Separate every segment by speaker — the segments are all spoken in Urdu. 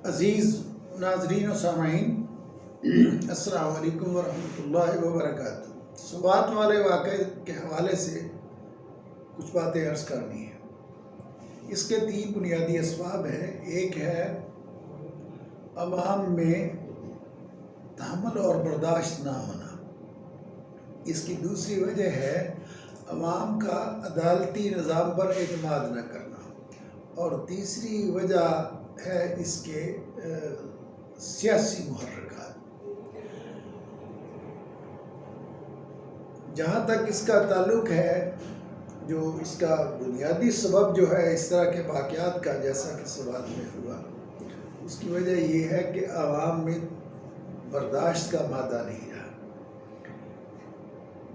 Speaker 1: عزیز ناظرین و سامعین، السلام علیکم ورحمۃ اللہ وبرکاتہ۔ سوات والے واقعے کے حوالے سے کچھ باتیں عرض کرنی ہیں۔ اس کے 3 بنیادی اسباب ہیں۔ ایک ہے عوام میں تحمل اور برداشت نہ ہونا۔ اس کی دوسری وجہ ہے عوام کا عدالتی نظام پر اعتماد نہ کرنا، اور تیسری وجہ ہے اس کے سیاسی محرکات۔ جہاں تک اس کا تعلق ہے، جو اس کا بنیادی سبب جو ہے اس طرح کے واقعات کا، جیسا کہ سوات میں ہوا، اس کی وجہ یہ ہے کہ عوام میں برداشت کا مادہ نہیں رہا۔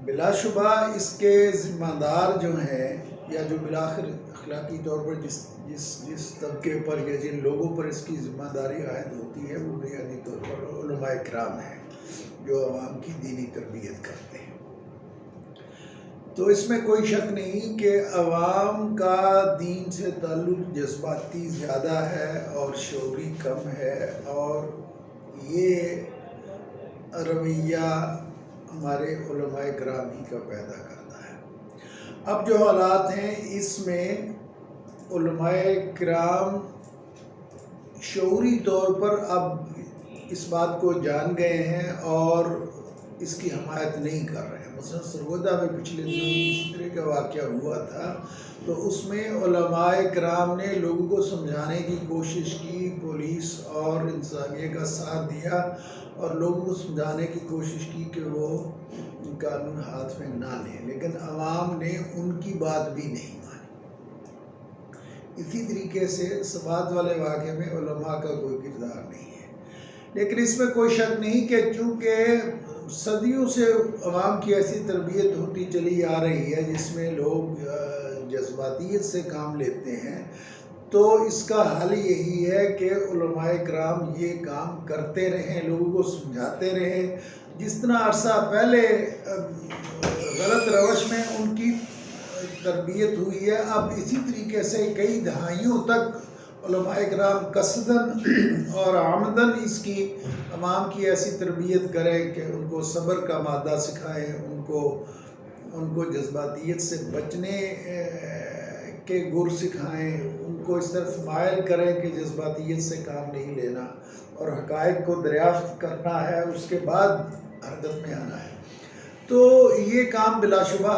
Speaker 1: بلا شبہ اس کے ذمہ دار جو ہیں، یا جو بالآخر اخلاقی طور پر جس طبقے پر یا جن لوگوں پر اس کی ذمہ داری عائد ہوتی ہے، وہ بنیادی طور پر علماء کرام ہیں، جو عوام کی دینی تربیت کرتے ہیں۔ تو اس میں کوئی شک نہیں کہ عوام کا دین سے تعلق جذباتی زیادہ ہے اور شعوری کم ہے، اور یہ رویہ ہمارے علماء کرام ہی کا پیدا کرتا ہے۔ اب جو حالات ہیں، اس میں علماء کرام شعوری طور پر اب اس بات کو جان گئے ہیں اور اس کی حمایت نہیں کر رہے ہیں۔ مثلا سرگودا میں پچھلے دنوں اسی طرح کا واقعہ ہوا تھا، تو اس میں علماء کرام نے لوگوں کو سمجھانے کی کوشش کی، پولیس اور انتظامیہ کا ساتھ دیا اور لوگوں کو سمجھانے کی کوشش کی کہ وہ قانون ہاتھ میں نہ لیں، لیکن عوام نے ان کی بات بھی نہیں مانی۔ اسی طریقے سے سوات والے واقعے میں علماء کا کوئی کردار نہیں ہے، لیکن اس میں کوئی شک نہیں کہ چونکہ صدیوں سے عوام کی ایسی تربیت ہوتی چلی آ رہی ہے جس میں لوگ جذباتیت سے کام لیتے ہیں، تو اس کا حل یہی ہے کہ علماء کرام یہ کام کرتے رہیں، لوگوں کو سمجھاتے رہیں۔ جس طرح عرصہ پہلے غلط روش میں ان کی تربیت ہوئی ہے، اب اسی طریقے سے کئی دہائیوں تک علماء کرام قصداً اور عمداً اس کی عوام کی ایسی تربیت کریں کہ ان کو صبر کا مادہ سکھائیں، ان کو جذباتیت سے بچنے کے گر سکھائیں، ان کو اس طرف مائل کریں کہ جذباتیت سے کام نہیں لینا اور حقائق کو دریافت کرنا ہے، اس کے بعد حرکت میں آنا ہے۔ تو یہ کام بلا شبہ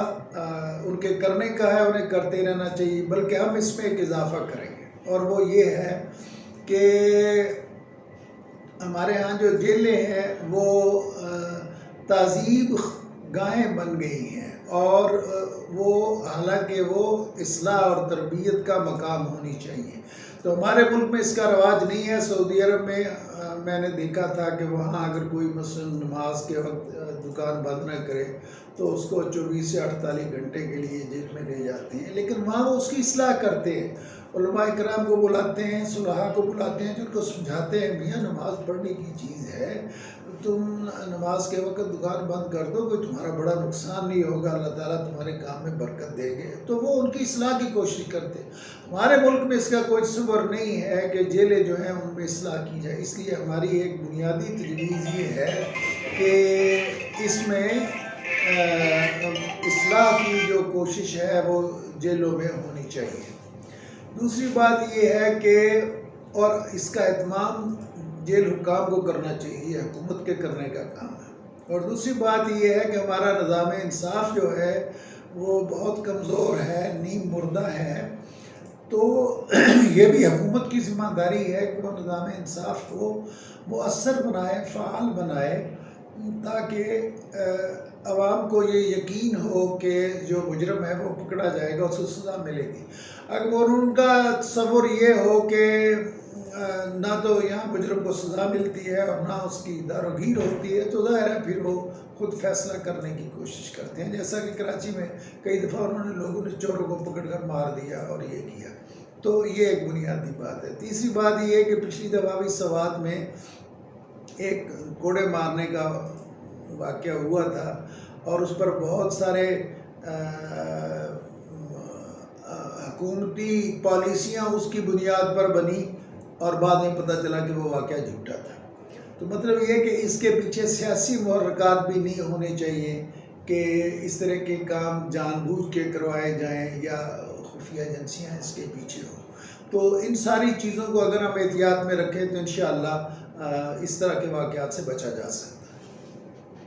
Speaker 1: ان کے کرنے کا ہے، انہیں کرتے رہنا چاہیے، بلکہ ہم اس میں ایک اضافہ کریں گے، اور وہ یہ ہے کہ ہمارے ہاں جو جیلیں ہیں وہ تعذیب گاہیں بن گئی ہیں، اور وہ حالانکہ وہ اصلاح اور تربیت کا مقام ہونی چاہیے۔ تو ہمارے ملک میں اس کا رواج نہیں ہے۔ سعودی عرب میں نے دیکھا تھا کہ وہاں اگر کوئی مثلا نماز کے وقت دکان بند نہ کرے تو اس کو 24 سے 48 گھنٹے کے لیے جیل میں لے جاتے ہیں، لیکن وہاں وہ اس کی اصلاح کرتے ہیں، علماء کرام کو بلاتے ہیں، صلحاء کو بلاتے ہیں، جن کو سمجھاتے ہیں میاں نماز پڑھنے کی چیز ہے، تم نماز کے وقت دکان بند کر دو، کوئی تمہارا بڑا نقصان نہیں ہوگا، اللہ تعالیٰ تمہارے کام میں برکت دیں گے، تو وہ ان کی اصلاح کی کوشش کرتے ہیں۔ ہمارے ملک میں اس کا کوئی تصور نہیں ہے کہ جیلیں جو ہیں ان میں اصلاح کی جائے، اس لیے ہماری ایک بنیادی تجویز یہ ہے کہ اس میں اصلاح کی جو کوشش ہے وہ جیلوں میں ہونی چاہیے۔ دوسری بات یہ ہے کہ اور اس کا اہتمام جیل حکام کو کرنا چاہیے، یہ حکومت کے کرنے کا کام ہے۔ اور دوسری بات یہ ہے کہ ہمارا نظام انصاف جو ہے وہ بہت کمزور ہے، نیم مردہ ہے، تو یہ بھی حکومت کی ذمہ داری ہے کہ وہ نظام انصاف کو مؤثر بنائے، فعال بنائے، تاکہ عوام کو یہ یقین ہو کہ جو مجرم ہے وہ پکڑا جائے گا، اس کو سزا ملے گی۔ اگر ان کا تصور یہ ہو کہ نہ تو یہاں مجرم کو سزا ملتی ہے اور نہ اس کی داروگیر ہوتی ہے، تو ظاہر ہے پھر وہ خود فیصلہ کرنے کی کوشش کرتے ہیں، جیسا کہ کراچی میں کئی دفعہ لوگوں نے چوروں کو پکڑ کر مار دیا اور یہ کیا۔ تو یہ ایک بنیادی بات ہے۔ تیسری بات یہ ہے کہ پچھلی دفعہ بھی سوات میں ایک کوڑے مارنے کا واقعہ ہوا تھا، اور اس پر بہت سارے حکومتی پالیسیاں اس کی بنیاد پر بنی، اور بعد میں پتہ چلا کہ وہ واقعہ جھوٹا تھا۔ تو مطلب یہ کہ اس کے پیچھے سیاسی محرکات بھی نہیں ہونے چاہیے کہ اس طرح کے کام جان بوجھ کے کروائے جائیں یا خفیہ ایجنسیاں اس کے پیچھے ہوں۔ تو ان ساری چیزوں کو اگر ہم احتیاط میں رکھیں تو انشاءاللہ اس طرح کے واقعات سے بچا جا سکتا ہے۔